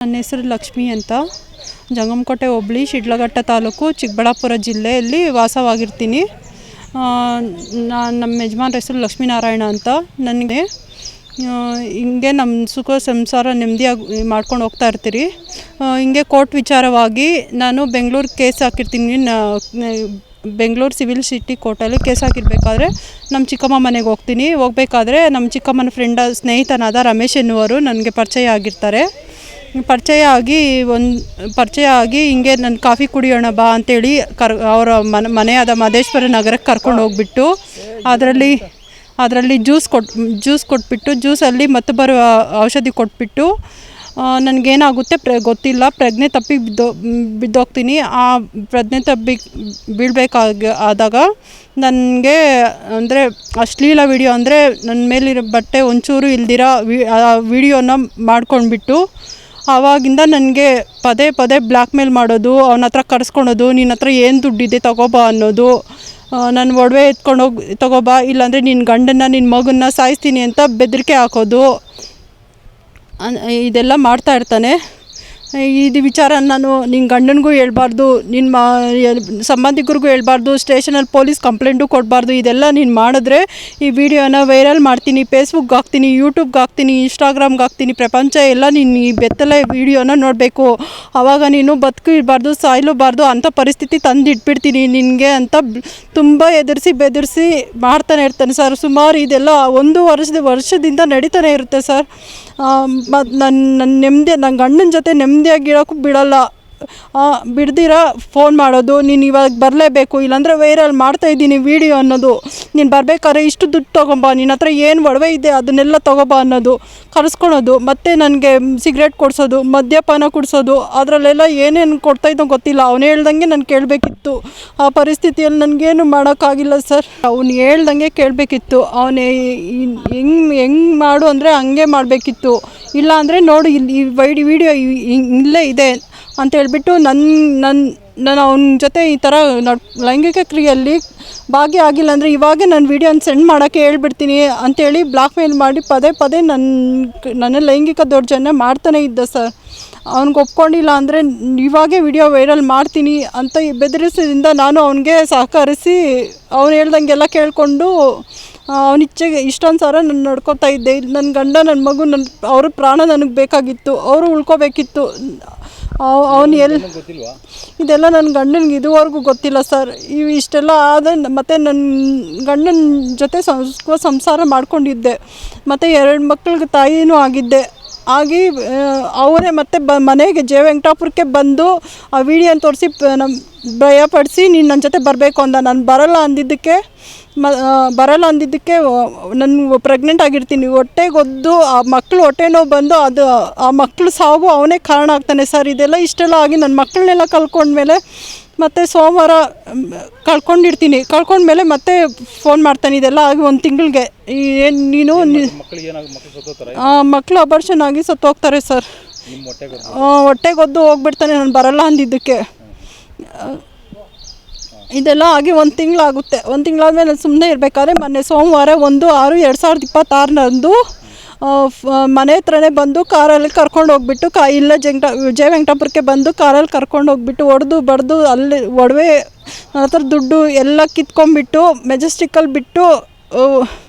ನನ್ನ ಹೆಸರು ಲಕ್ಷ್ಮಿ ಅಂತ. ಜಂಗಮಕೋಟೆ ಹೋಬಳಿ, ಶಿಡ್ಲಘಟ್ಟ ತಾಲೂಕು, ಚಿಕ್ಕಬಳ್ಳಾಪುರ ಜಿಲ್ಲೆಯಲ್ಲಿ ವಾಸವಾಗಿರ್ತೀನಿ. ನಮ್ಮ ಯಜಮಾನ್ರ ಹೆಸರು ಲಕ್ಷ್ಮೀನಾರಾಯಣ ಅಂತ. ನನಗೆ ಹಿಂಗೆ ನಮ್ಮ ಸುಖ ಸಂಸಾರ ನೆಮ್ಮದಿಯಾಗಿ ಮಾಡ್ಕೊಂಡು ಹೋಗ್ತಾ ಇರ್ತೀರಿ. ಹಿಂಗೆ ಕೋರ್ಟ್ ವಿಚಾರವಾಗಿ ನಾನು ಬೆಂಗಳೂರು ಕೇಸ್ ಹಾಕಿರ್ತೀನಿ. ಬೆಂಗಳೂರು ಸಿವಿಲ್ ಸಿಟಿ ಕೋರ್ಟಲ್ಲಿ ಕೇಸ್ ಹಾಕಿರ್ಬೇಕಾದ್ರೆ ನಮ್ಮ ಚಿಕ್ಕಮ್ಮ ಮನೆಗೆ ಹೋಗಬೇಕಾದ್ರೆ ನಮ್ಮ ಚಿಕ್ಕಮ್ಮನ ಸ್ನೇಹಿತನಾದ ರಮೇಶ್ ಎನ್ನುವರು ನನಗೆ ಪರಿಚಯ ಆಗಿರ್ತಾರೆ. ಪರಿಚಯ ಆಗಿ ಹಿಂಗೆ ನನ್ನ ಕಾಫಿ ಕುಡಿಯೋಣ ಬಾ ಅಂತೇಳಿ ಅವರ ಮನೆಯಾದ ಮಹದೇಶ್ವರ ನಗರಕ್ಕೆ ಕರ್ಕೊಂಡು ಹೋಗ್ಬಿಟ್ಟು ಅದರಲ್ಲಿ ಜ್ಯೂಸ್ ಕೊಟ್ಬಿಟ್ಟು ಜ್ಯೂಸಲ್ಲಿ ಮತ್ತು ಬರುವ ಔಷಧಿ ಕೊಟ್ಬಿಟ್ಟು ನನಗೇನಾಗುತ್ತೆ ಗೊತ್ತಿಲ್ಲ, ಪ್ರಜ್ಞೆ ತಪ್ಪಿ ಬಿದ್ದೋಗ್ತೀನಿ. ಆ ಪ್ರಜ್ಞೆ ತಪ್ಪಿ ಆದಾಗ ನನಗೆ ಅಂದರೆ ಅಶ್ಲೀಲ ವಿಡಿಯೋ ಅಂದರೆ ನನ್ನ ಮೇಲಿರೋ ಬಟ್ಟೆ ಒಂಚೂರು ಇಲ್ದಿರ ವಿಡಿಯೋನ ಮಾಡ್ಕೊಂಡ್ಬಿಟ್ಟು ಆವಾಗಿಂದ ನನಗೆ ಪದೇ ಪದೇ ಬ್ಲ್ಯಾಕ್ ಮೇಲ್ ಮಾಡೋದು, ಅವನ ಹತ್ರ ಕರೆಸ್ಕೊಳೋದು, ನಿನ್ನ ಹತ್ರ ಏನು ದುಡ್ಡಿದೆ ತಗೋಬಾ ಅನ್ನೋದು, ನನ್ನ ಒಡವೆ ಎತ್ಕೊಂಡೋಗಿ ತಗೋಬಾ, ಇಲ್ಲಾಂದರೆ ನಿನ್ನ ಗಂಡನ್ನ ನಿನ್ನ ಮಗನ್ನ ಸಾಯಿಸ್ತೀನಿ ಅಂತ ಬೆದರಿಕೆ ಹಾಕೋದು, ಇದೆಲ್ಲ ಮಾಡ್ತಾ ಇರ್ತಾನೆ. ಇದು ವಿಚಾರ ನಾನು ನಿನ್ನ ಗಂಡನಿಗೂ ಹೇಳ್ಬಾರ್ದು, ನಿನ್ನ ಸಂಬಂಧಿಕರಿಗೂ ಹೇಳ್ಬಾರ್ದು, ಸ್ಟೇಷನಲ್ಲಿ ಪೊಲೀಸ್ ಕಂಪ್ಲೇಂಟು ಕೊಡಬಾರ್ದು. ಇದೆಲ್ಲ ನೀನು ಮಾಡಿದ್ರೆ ಈ ವಿಡಿಯೋನ ವೈರಲ್ ಮಾಡ್ತೀನಿ, ಫೇಸ್ಬುಕ್ಗೆ ಹಾಕ್ತೀನಿ, ಯೂಟ್ಯೂಬ್ಗೆ ಹಾಕ್ತೀನಿ, ಇನ್ಸ್ಟಾಗ್ರಾಮ್ಗೆ ಹಾಕ್ತೀನಿ. ಪ್ರಪಂಚ ಎಲ್ಲ ನೀನು ಈ ಬೆತ್ತಲೆ ವಿಡಿಯೋನ ನೋಡಬೇಕು. ಆವಾಗ ನೀನು ಬದುಕಿರಬಾರ್ದು, ಸಾಯಲೂಬಾರ್ದು ಅಂಥ ಪರಿಸ್ಥಿತಿ ತಂದಿಟ್ಬಿಡ್ತೀನಿ ನಿನಗೆ ಅಂತ ತುಂಬ ಬೆದರಿಸಿ ಮಾಡ್ತಾನೆ ಇರ್ತಾನೆ ಸರ್. ಸುಮಾರು ಇದೆಲ್ಲ 1 ವರ್ಷದಿಂದ ನಡೀತಾನೆ ಇರುತ್ತೆ ಸರ್. ನನ್ನ ಗಂಡನ ಜೊತೆ ನೆಮ್ಮದಿಯಾಗಿರೋಕ್ಕೂ ಬಿಡಲ್ಲ. ಬಿಡ್ದಿರ ಫೋನ್ ಮಾಡೋದು, ನೀನು ಇವಾಗ ಬರಲೇಬೇಕು, ಇಲ್ಲಾಂದರೆ ವೈರಲ್ ಮಾಡ್ತಾಯಿದ್ದೀನಿ ವೀಡಿಯೋ ಅನ್ನೋದು, ನೀನು ಬರಬೇಕಾದ್ರೆ ಇಷ್ಟು ದುಡ್ಡು ತೊಗೊಂಬ, ನಿನ್ನ ಹತ್ರ ಏನು ಒಡವೆ ಇದೆ ಅದನ್ನೆಲ್ಲ ತೊಗೊಬಾ ಅನ್ನೋದು, ಕರೆಸ್ಕೊಳೋದು, ಮತ್ತು ನನಗೆ ಸಿಗರೇಟ್ ಕೊಡಿಸೋದು, ಮದ್ಯಪಾನ ಕುಡಿಸೋದು, ಅದರಲ್ಲೆಲ್ಲ ಏನೇನು ಕೊಡ್ತಾಯಿದ್ದೋ ಗೊತ್ತಿಲ್ಲ. ಅವನು ಹೇಳ್ದಂಗೆ ನಾನು ಕೇಳಬೇಕಿತ್ತು. ಆ ಪರಿಸ್ಥಿತಿಯಲ್ಲಿ ನನಗೇನು ಮಾಡೋಕ್ಕಾಗಿಲ್ಲ ಸರ್. ಅವ್ನು ಹೇಳ್ದಂಗೆ ಕೇಳಬೇಕಿತ್ತು. ಅವನೇ ಹೆಂಗೆ ಮಾಡು ಅಂದರೆ ಹಂಗೆ ಮಾಡಬೇಕಿತ್ತು. ಇಲ್ಲ ಅಂದರೆ ನೋಡು ಈ ವಿಡಿಯೋ ಇಲ್ಲೇ ಇದೆ ಅಂತ ಹೇಳ್ಬಿಟ್ಟು ನಾನು ಅವನ ಜೊತೆ ಈ ಥರ ಲೈಂಗಿಕ ಕ್ರಿಯೆಯಲ್ಲಿ ಭಾಗಿಯಾಗಿಲ್ಲ ಅಂದರೆ ಇವಾಗೇ ನಾನು ವೀಡಿಯೋನ ಸೆಂಡ್ ಮಾಡೋಕ್ಕೆ ಹೇಳ್ಬಿಡ್ತೀನಿ ಅಂಥೇಳಿ ಬ್ಲಾಕ್ ಮೇಲ್ ಮಾಡಿ ಪದೇ ನನ್ನ ಲೈಂಗಿಕ ದೌರ್ಜನ್ಯ ಮಾಡ್ತಾನೆ ಇದ್ದ ಸರ್. ಅವ್ನಿಗೆ ಒಪ್ಕೊಂಡಿಲ್ಲ ಅಂದರೆ ಇವಾಗೇ ವಿಡಿಯೋ ವೈರಲ್ ಮಾಡ್ತೀನಿ ಅಂತ ಬೆದರಿಸಿದಿಂದ ನಾನು ಅವನಿಗೆ ಸಹಕರಿಸಿ ಅವ್ನು ಹೇಳ್ದಂಗೆಲ್ಲ ಕೇಳಿಕೊಂಡು ಅವನಿಚ್ಛೆಗೆ ಇಷ್ಟೊಂದು ನಾನು ನಡ್ಕೊತಾ ಇದ್ದೆ. ನನ್ನ ಗಂಡ, ನನ್ನ ಮಗು, ಅವ್ರ ಪ್ರಾಣ ನನಗೆ ಬೇಕಾಗಿತ್ತು, ಅವರು ಉಳ್ಕೋಬೇಕಿತ್ತು. ಅವನು ಇದೆಲ್ಲ ನನ್ನ ಗಂಡನಿಗೆ ಇದುವರೆಗೂ ಗೊತ್ತಿಲ್ಲ ಸರ್. ಇಷ್ಟೆಲ್ಲ ಆದರೆ ಮತ್ತು ನನ್ನ ಗಂಡನ ಜೊತೆ ಸಂಸಾರ ಮಾಡ್ಕೊಂಡಿದ್ದೆ, ಮತ್ತು 2 ಮಕ್ಕಳಿಗೆ ತಾಯಿನೂ ಆಗಿದ್ದೆ. ಅವರೇ ಮತ್ತೆ ಮನೆಗೆ ವೆಂಕಟಾಪುರಕ್ಕೆ ಬಂದು ಆ ವಿಡಿಯೋನ ತೋರಿಸಿ ಭಯಪಡಿಸಿ ನೀನು ನನ್ನ ಜೊತೆ ಬರಬೇಕು ಅಂದ. ನಾನು ಬರಲ್ಲ ಅಂದಿದ್ದಕ್ಕೆ ನಾನು ಪ್ರೆಗ್ನೆಂಟ್ ಆಗಿರ್ತೀನಿ, ಹೊಟ್ಟೆಗೊದ್ದು ಆ ಮಕ್ಕಳು ಹೊಟ್ಟೆ ನೋವು ಬಂದು ಆ ಮಕ್ಕಳು ಸಾವು ಅವನೇ ಕಾರಣ ಆಗ್ತಾನೆ ಸರ್. ಇಷ್ಟೆಲ್ಲ ಆಗಿ ನನ್ನ ಮಕ್ಕಳನ್ನೆಲ್ಲ ಕಳ್ಕೊಂಡ್ಮೇಲೆ ಮತ್ತು ಸೋಮವಾರ ಕಳ್ಕೊಂಡ್ಮೇಲೆ ಮತ್ತೆ ಫೋನ್ ಮಾಡ್ತಾನೆ. ಇದೆಲ್ಲ ಆಗಿ 1 ತಿಂಗಳಿಗೆ ನೀನು ಮಕ್ಕಳು ಅಬಾರ್ಷನ್ ಆಗಿ ಸತ್ತೋಗ್ತಾರೆ ಸರ್. ಹೊಟ್ಟೆಗೊದ್ದು ಹೋಗ್ಬಿಡ್ತಾನೆ ನಾನು ಬರಲ್ಲ ಅಂದಿದ್ದಕ್ಕೆ. ಇದೆಲ್ಲ ಆಗಿ 1 ತಿಂಗಳಾಗುತ್ತೆ. 1 ತಿಂಗಳಾದ್ಮೇಲೆ ನಾನು ಸುಮ್ಮನೆ ಇರಬೇಕಾದ್ರೆ ಮೊನ್ನೆ ಸೋಮವಾರ 1/6/2026 ಮನೆ ಹತ್ರನೇ ಬಂದು ಕಾರಲ್ಲಿ ಕರ್ಕೊಂಡು ಹೋಗ್ಬಿಟ್ಟು ಇಲ್ಲ ವೆಂಕಟಾಪುರಕ್ಕೆ ಬಂದು ಕಾರಲ್ಲಿ ಕರ್ಕೊಂಡು ಹೋಗ್ಬಿಟ್ಟು ಹೊಡೆದು ಬಡ್ದು ಅಲ್ಲಿ ಒಡವೆ ನನ್ನ ಹತ್ರ ದುಡ್ಡು ಎಲ್ಲ ಕಿತ್ಕೊಂಡ್ಬಿಟ್ಟು ಮೆಜೆಸ್ಟಿಕ್ಕಲ್ಲಿ ಬಿಟ್ಟು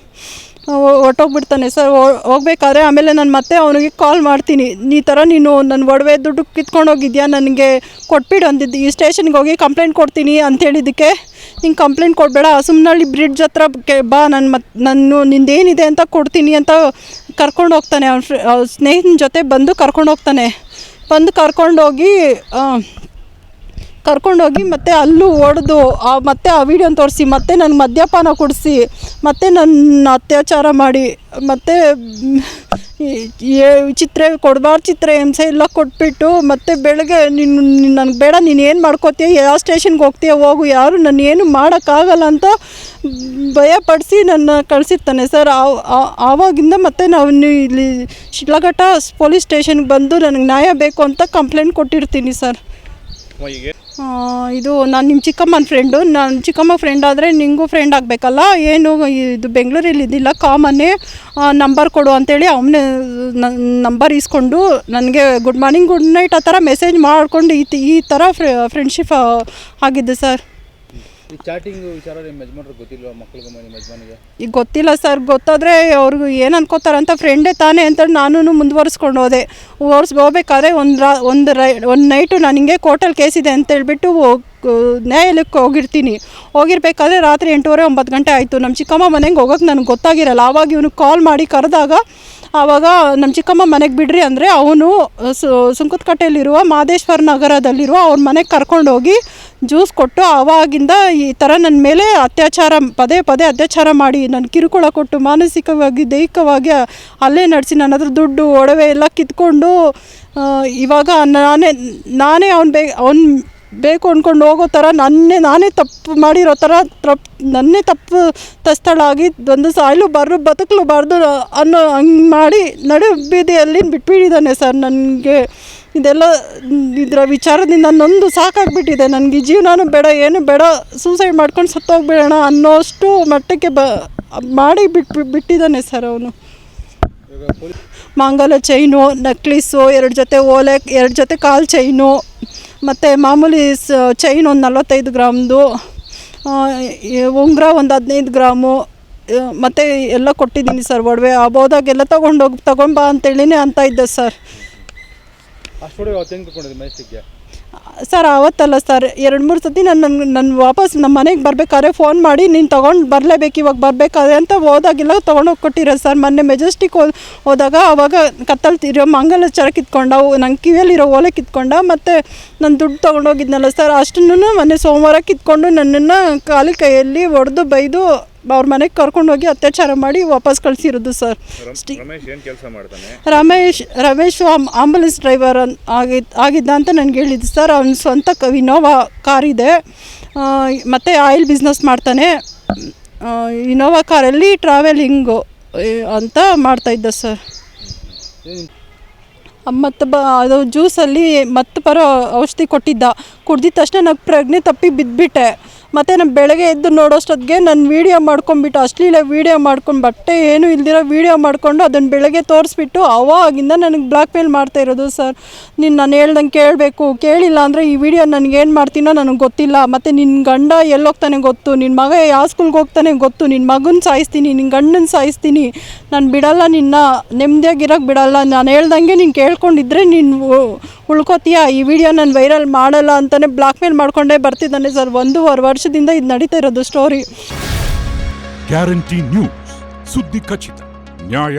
ಹೊರ್ಟೋಗ್ಬಿಡ್ತಾನೆ ಸರ್. ಹೋಗ್ಬೇಕಾದ್ರೆ ಆಮೇಲೆ ನಾನು ಮತ್ತೆ ಅವನಿಗೆ ಕಾಲ್ ಮಾಡ್ತೀನಿ, ಈ ಥರ ನೀನು ನನ್ನ ಒಡವೆ ದುಡ್ಡು ಕಿತ್ಕೊಂಡೋಗಿದ್ಯಾ, ನನಗೆ ಕೊಟ್ಬಿಡು ಅಂದಿದ್ದು. ಈ ಸ್ಟೇಷನ್ಗೆ ಹೋಗಿ ಕಂಪ್ಲೇಂಟ್ ಕೊಡ್ತೀನಿ ಅಂಥೇಳಿದ್ದಕ್ಕೆ ಹಿಂಗೆ ಕಂಪ್ಲೇಂಟ್ ಕೊಡಬೇಡ, ಹಸುಮನಹಳ್ಳಿ ಬ್ರಿಡ್ಜ್ ಹತ್ರ ಬಾ, ನಾನು ನಿಂದೇನಿದೆ ಅಂತ ಕೊಡ್ತೀನಿ ಅಂತ ಕರ್ಕೊಂಡು ಹೋಗ್ತಾನೆ. ಅವ್ನ ಸ್ನೇಹಿತನ ಜೊತೆ ಬಂದು ಕರ್ಕೊಂಡೋಗಿ ಮತ್ತೆ ಅಲ್ಲೂ ಹೊಡೆದು ಮತ್ತೆ ಆ ವಿಡಿಯೋನ ತೋರಿಸಿ ಮತ್ತೆ ನನಗೆ ಮದ್ಯಪಾನ ಕುಡಿಸಿ ಮತ್ತೆ ನನ್ನ ಅತ್ಯಾಚಾರ ಮಾಡಿ ಮತ್ತೆ ಚಿತ್ರಹಿಂಸೆ ಎಲ್ಲ ಕೊಟ್ಬಿಟ್ಟು ಮತ್ತೆ ಬೆಳಗ್ಗೆ ನನಗೆ ಬೇಡ, ನೀನು ಏನು ಮಾಡ್ಕೋತೀಯ, ಯಾವ ಸ್ಟೇಷನ್ಗೆ ಹೋಗ್ತೀಯ ಹೋಗು, ಯಾರು ನಾನು ಏನು ಮಾಡೋಕ್ಕಾಗಲ್ಲ ಅಂತ ಭಯಪಡಿಸಿ ನನ್ನ ಕಳಿಸಿರ್ತಾನೆ ಸರ್. ಆವಾಗಿಂದ ಮತ್ತೆ ನಾವು ಇಲ್ಲಿ ಶಿಡ್ಲಘಟ್ಟ ಪೊಲೀಸ್ ಸ್ಟೇಷನ್ಗೆ ಬಂದು ನನಗೆ ನ್ಯಾಯ ಬೇಕು ಅಂತ ಕಂಪ್ಲೇಂಟ್ ಕೊಟ್ಟಿರ್ತೀನಿ ಸರ್. ಇದು ನಾನು ನಿಮ್ಮ ಚಿಕ್ಕಮ್ಮನ ಫ್ರೆಂಡು. ನಾನು ಚಿಕ್ಕಮ್ಮ ಫ್ರೆಂಡ್ ಆದರೆ ನಿಂಗೂ ಫ್ರೆಂಡ್ ಆಗಬೇಕಲ್ಲ, ಏನು ಇದು ಬೆಂಗಳೂರಲ್ಲಿ ಇದ್ದಿಲ್ಲ, ಕಾಮನ್ನೇ ನಂಬರ್ ಕೊಡು ಅಂತೇಳಿ ಅವನೇ ನಂಬರ್ ಇಸ್ಕೊಂಡು ನನಗೆ ಗುಡ್ ಮಾರ್ನಿಂಗ್ ಗುಡ್ ನೈಟ್ ಆ ಥರ ಮೆಸೇಜ್ ಮಾಡಿಕೊಂಡು ಈ ಥರ ಫ್ರೆಂಡ್ಶಿಪ್ ಆಗಿದ್ದು ಸರ್. ಚಾಟಿಂಗ್ ವಿಚಾರ ನಿಮ್ಮ ಯಜಮಾನ್ರಿಗೆ ಗೊತ್ತಿಲ್ವಾ? ಮಕ್ಕಳಿಗೆ ನಿಮ್ಮ ಯಜಮಾನಿಗೆ ಈಗ ಗೊತ್ತಿಲ್ಲ ಸರ್. ಗೊತ್ತಾದರೆ ಅವ್ರಿಗೆ ಏನು ಅನ್ಕೋತಾರಂತ ಫ್ರೆಂಡೇ ತಾನೇ ಅಂತೇಳಿ ನಾನು ಮುಂದುವರಿಸ್ಕೊಂಡು ಹೋಗ್ಬೇಕಾದ್ರೆ ಒಂದು ನೈಟು ನಾನು ಹಿಂಗೆ ಕೋರ್ಟಲ್ಲಿ ಕೇಸ್ ಇದೆ ಅಂತೇಳ್ಬಿಟ್ಟು ನ್ಯಾಯಾಲಯಕ್ಕೆ ಹೋಗಿರ್ಬೇಕಾದ್ರೆ ರಾತ್ರಿ 8:30 9 ಗಂಟೆ ಆಯಿತು. ನಮ್ಮ ಚಿಕ್ಕಮ್ಮ ಮನೆಗೆ ಹೋಗೋಕೆ ನನಗೆ ಗೊತ್ತಾಗಿರಲ್ಲ. ಆವಾಗ ಇವನು ಕಾಲ್ ಮಾಡಿ ಕರೆದಾಗ ಆವಾಗ ನಮ್ಮ ಚಿಕ್ಕಮ್ಮ ಮನೆಗೆ ಬಿಡ್ರಿ ಅಂದರೆ ಅವನು ಸುಂಕದಕಟ್ಟೆಯಲ್ಲಿರುವ ಮಾದೇಶ್ವರ ನಗರದಲ್ಲಿರುವ ಅವ್ರ ಮನೆಗೆ ಕರ್ಕೊಂಡೋಗಿ ಜ್ಯೂಸ್ ಕೊಟ್ಟು ಆವಾಗಿಂದ ಈ ಥರ ನನ್ನ ಮೇಲೆ ಪದೇ ಅತ್ಯಾಚಾರ ಮಾಡಿ ನನ್ನ ಕಿರುಕುಳ ಕೊಟ್ಟು ಮಾನಸಿಕವಾಗಿ ದೈಹಿಕವಾಗಿ ಅಲ್ಲೇ ನಡೆಸಿ ನನ್ನ ಹತ್ರ ದುಡ್ಡು ಒಡವೆ ಎಲ್ಲ ಕಿತ್ಕೊಂಡು ಇವಾಗ ನಾನೇ ಅವ್ನು ಬೇಕು ಅಂದ್ಕೊಂಡು ಹೋಗೋ ಥರ ನಾನೇ ತಪ್ಪು ಮಾಡಿರೋ ಥರ ನನ್ನೇ ತಪ್ಪು ತಸ್ಥಳಾಗಿ ಒಂದು ಸಾಯಲು ಬದುಕಲೂಬಾರ್ದು ಅನ್ನೋ ಹಂಗೆ ಮಾಡಿ ನಡು ಬೀದಿಯಲ್ಲಿ ಬಿಟ್ಬಿಟ್ಟಿದ್ದಾನೆ ಸರ್. ನನಗೆ ಇದೆಲ್ಲ ಇದರ ವಿಚಾರದಿಂದ ನೊಂದು ಸಾಕಾಗ್ಬಿಟ್ಟಿದೆ. ನನಗೆ ಜೀವನನೂ ಬೇಡ, ಏನು ಬೇಡ, ಸೂಸೈಡ್ ಮಾಡ್ಕೊಂಡು ಸತ್ತೋಗ್ಬಿಡೋಣ ಅನ್ನೋಷ್ಟು ಮಟ್ಟಕ್ಕೆ ಮಾಡಿ ಬಿಟ್ಟಿದ್ದಾನೆ ಸರ್ ಅವನು. ಮಾಂಗಲ್ಯ ಚೈನು, ನೆಕ್ಲಿಸು, 2 ಜೊತೆ ಓಲೆ, 2 ಜೊತೆ ಕಾಲು ಚೈನು, ಮತ್ತು ಮಾಮೂಲಿ ಚೈನ್ ಒಂದು 45 ಗ್ರಾಮ್ದು, ಉಂಗುರ ಒಂದು 15 ಗ್ರಾಮು, ಮತ್ತು ಎಲ್ಲ ಕೊಟ್ಟಿದ್ದೀನಿ ಸರ್. ಒಡವೆ ಹೋದಾಗೆಲ್ಲ ತಗೊಂಬಾ ಅಂತೇಳಿನೇ ಅಂತ ಇದ್ದೆ ಸರ್. ಸರ್ ಅವತ್ತಲ್ಲ ಸರ್, 2-3 ಸತಿ ನನ್ನ ವಾಪಸ್ ನಮ್ಮ ಮನೆಗೆ ಬರಬೇಕಾದ್ರೆ ಫೋನ್ ಮಾಡಿ ನೀನು ತೊಗೊಂಡು ಬರಲೇಬೇಕು ಇವಾಗ ಬರಬೇಕಾದ್ರೆ ಅಂತ ಹೋದಾಗೆಲ್ಲ ತೊಗೊಂಡೋಗಿ ಕೊಟ್ಟಿರೋ ಸರ್. ಮೊನ್ನೆ ಮೆಜೆಸ್ಟಿಕ್ ಹೋದಾಗ ಆವಾಗ ಕತ್ತಲ್ತಿರೋ ಮಂಗಲಚಾರ ಕಿತ್ಕೊಂಡ, ನಂಗೆ ಕಿವಿಯಲ್ಲಿರೋ ಓಲೆ ಕಿತ್ಕೊಂಡ, ಮತ್ತು ನಾನು ದುಡ್ಡು ತೊಗೊಂಡೋಗಿದ್ನಲ್ಲ ಸರ್ ಅಷ್ಟನ್ನು ಮೊನ್ನೆ ಸೋಮವಾರ ಕಿತ್ಕೊಂಡು ನನ್ನನ್ನು ಖಾಲಿ ಕೈಯಲ್ಲಿ ಹೊಡೆದು ಬೈದು ಅವ್ರ ಮನೆಗೆ ಕರ್ಕೊಂಡೋಗಿ ಅತ್ಯಾಚಾರ ಮಾಡಿ ವಾಪಸ್ ಕಳಿಸಿರೋದು ಸರ್. ರಮೇಶ್ ಆಂಬುಲೆನ್ಸ್ ಡ್ರೈವರ್ ಆಗಿದ್ದ ಅಂತ ನನಗೆ ಹೇಳಿದ್ದು ಸರ್. ಅವ್ನ ಸ್ವಂತ ಇನೋವಾ ಕಾರಿದೆ, ಮತ್ತು ಆಯಿಲ್ ಬಿಸ್ನೆಸ್ ಮಾಡ್ತಾನೆ. ಇನೋವಾ ಕಾರಲ್ಲಿ ಟ್ರಾವೆಲಿಂಗು ಅಂತ ಮಾಡ್ತಾಯಿದ್ದ ಸರ್. ಮತ್ತು ಅದು ಜ್ಯೂಸಲ್ಲಿ ಮತ್ತು ಬರೋ ಔಷಧಿ ಕೊಟ್ಟಿದ್ದ. ಕುಡ್ದಿದ್ದ ತಕ್ಷಣ ನನಗೆ ಪ್ರಜ್ಞೆ ತಪ್ಪಿ ಬಿದ್ದುಬಿಟ್ಟೆ. ಮತ್ತು ನಾನು ಬೆಳಗ್ಗೆ ಎದ್ದು ನೋಡೋಷ್ಟೊತ್ತಿಗೆ ನಾನು ವೀಡಿಯೋ ಮಾಡ್ಕೊಂಡ್ಬಿಟ್ಟು ಅಶ್ಲೀಲ ವೀಡಿಯೋ ಮಾಡ್ಕೊಂಡು ಬಟ್ಟೆ ಏನೂ ಇಲ್ದಿರೋ ವೀಡಿಯೋ ಮಾಡಿಕೊಂಡು ಅದನ್ನು ಬೆಳಗ್ಗೆ ತೋರಿಸ್ಬಿಟ್ಟು ಅವಾಗಿಂದ ನನಗೆ ಬ್ಲ್ಯಾಕ್ ಮೇಲ್ ಮಾಡ್ತಾಯಿರೋದು ಸರ್. ನಾನು ಹೇಳ್ದಂಗೆ ಕೇಳಿಲ್ಲ ಅಂದರೆ ಈ ವಿಡಿಯೋ ನನಗೇನು ಮಾಡ್ತೀನೋ ನನಗೆ ಗೊತ್ತಿಲ್ಲ, ಮತ್ತು ನಿನ್ನ ಗಂಡ ಎಲ್ಲೋಗ್ತಾನೆ ಗೊತ್ತು, ನಿನ್ನ ಮಗ ಯಾವ ಸ್ಕೂಲ್ಗೆ ಹೋಗ್ತಾನೆ ಗೊತ್ತು, ನಿನ್ನ ಮಗನ ಸಾಯಿಸ್ತೀನಿ, ನಿನ್ನ ಗಂಡನ ಸಾಯಿಸ್ತೀನಿ, ನಾನು ಬಿಡಲ್ಲ, ನಿನ್ನ ನೆಮ್ಮದಿಯಾಗಿರೋಕ್ಕೆ ಬಿಡಲ್ಲ, ನಾನು ಹೇಳ್ದಂಗೆ ನೀನು ಕೇಳ್ಕೊಂಡಿದ್ರೆ ನೀನು ಉಳ್ಕೋತೀಯ, ಈ ವಿಡಿಯೋ ನಾನು ವೈರಲ್ ಮಾಡಲ್ಲ ಅಂತಲೇ ಬ್ಲ್ಯಾಕ್ ಮೇಲ್ ಮಾಡ್ಕೊಂಡೇ ಬರ್ತಿದ್ದಾನೆ ಸರ್. 1.5 ವರ್ಷದಿಂದ ಇದು ನಡೀತಾ ಇರೋದು ಸ್ಟೋರಿ. ಗ್ಯಾರಂಟಿ ನ್ಯೂಸ್, ಸುದ್ದಿ ಖಚಿತ, ನ್ಯಾಯ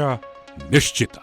ನಿಶ್ಚಿತ.